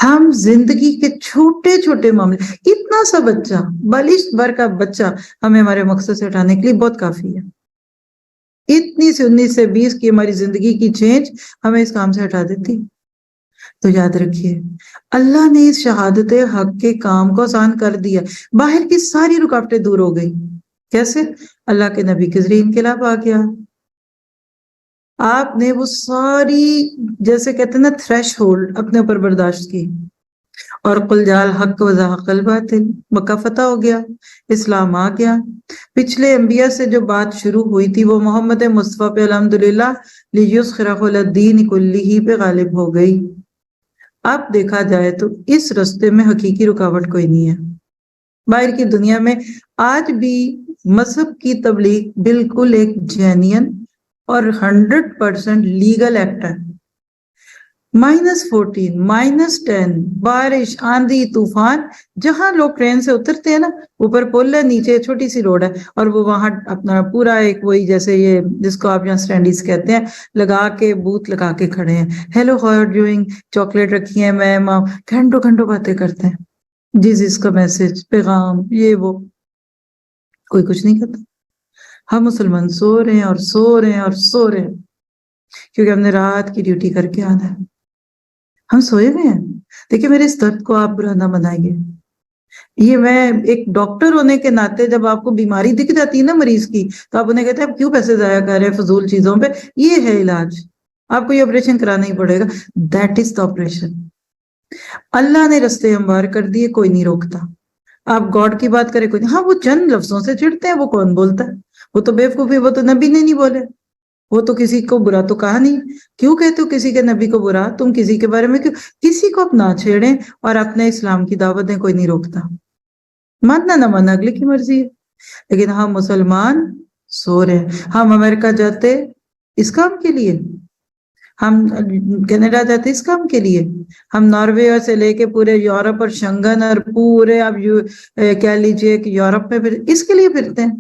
ہم زندگی کے چھوٹے چھوٹے معاملے، اتنا سا بچہ، بالشت بھر کا بچہ ہمیں ہمارے مقصد سے ہٹانے کے لیے بہت کافی ہے. اتنی سے 19 سے 20 کی ہماری زندگی کی چینج ہمیں اس کام سے ہٹا دیتی. تو یاد رکھیے اللہ نے اس شہادت حق کے کام کو آسان کر دیا. باہر کی ساری رکاوٹیں دور ہو گئی. کیسے؟ اللہ کے نبی کے ذریعے انقلاب آ گیا. آپ نے وہ ساری، جیسے کہتے ہیں نا، تھریش ہولڈ اپنے اوپر برداشت کی، اور قل جاء الحق وزهق الباطل، مکہ فتح ہو گیا، اسلام آ گیا. پچھلے انبیاء سے جو بات شروع ہوئی تھی وہ محمد مصطفیٰ پہ الحمدللہ لیسخرہ الدین کلہ پہ غالب ہو گئی. اب دیکھا جائے تو اس رستے میں حقیقی رکاوٹ کوئی نہیں ہے. باہر کی دنیا میں آج بھی مذہب کی تبلیغ بالکل ایک جینین اور 100% لیگل ایکٹ ہے. -14 -10 بارش، آندھی، طوفان، جہاں لوگ ٹرین سے اترتے ہیں نا، اوپر پل ہے، نیچے چھوٹی سی روڈ ہے، اور وہ وہاں اپنا پورا ایک وہی جیسے یہ جس کو آپ یہاں سٹینڈیز کہتے ہیں لگا کے، بوتھ لگا کے کھڑے ہیں. Hello how are doing, chocolate رکھی ہے میم، گھنٹوں گھنٹوں باتیں کرتے ہیں. جس کا میسج، پیغام، یہ وہ، کوئی کچھ نہیں کرتا. ہم مسلمان سو رہے ہیں اور سو رہے ہیں اور سو رہے ہیں، کیونکہ ہم نے رات کی ڈیوٹی کر کے آنا ہے. ہم سوئے ہوئے ہیں. دیکھیں میرے اس درد کو آپ برا نہ بنائیے. یہ میں ایک ڈاکٹر ہونے کے ناطے جب آپ کو بیماری دکھ جاتی ہے نا مریض کی، تو آپ انہیں کہتے ہیں آپ کیوں پیسے ضائع کر رہے ہیں فضول چیزوں پہ، یہ ہے علاج، آپ کو یہ آپریشن کرانا ہی پڑے گا. That is the operation. اللہ نے رستے ہموار کر دیے، کوئی نہیں روکتا. آپ گاڈ کی بات کریں، کوئی نہیں. ہاں وہ چند لفظوں سے چڑھتے ہیں، وہ کون بولتا ہے؟ وہ تو بیوقوفی، وہ تو نبی نے نہیں بولے. وہ تو کسی کو برا تو کہا نہیں. کیوں کہتے ہو کسی کے نبی کو برا؟ تم کسی کے بارے میں کیوں؟ کسی کو نہ چھیڑیں اور اپنے اسلام کی دعوت دیں، کوئی نہیں روکتا. ماننا نہ ماننا اگلے کی مرضی ہے. لیکن ہم مسلمان سو رہے ہیں. ہم امریکہ جاتے اس کام کے لیے، ہم کینیڈا جاتے اس کام کے لیے، ہم ناروے سے لے کے پورے یورپ اور شنگن اور پورے آپ کہہ لیجیے کہ یورپ میں اس کے لیے پھرتے ہیں.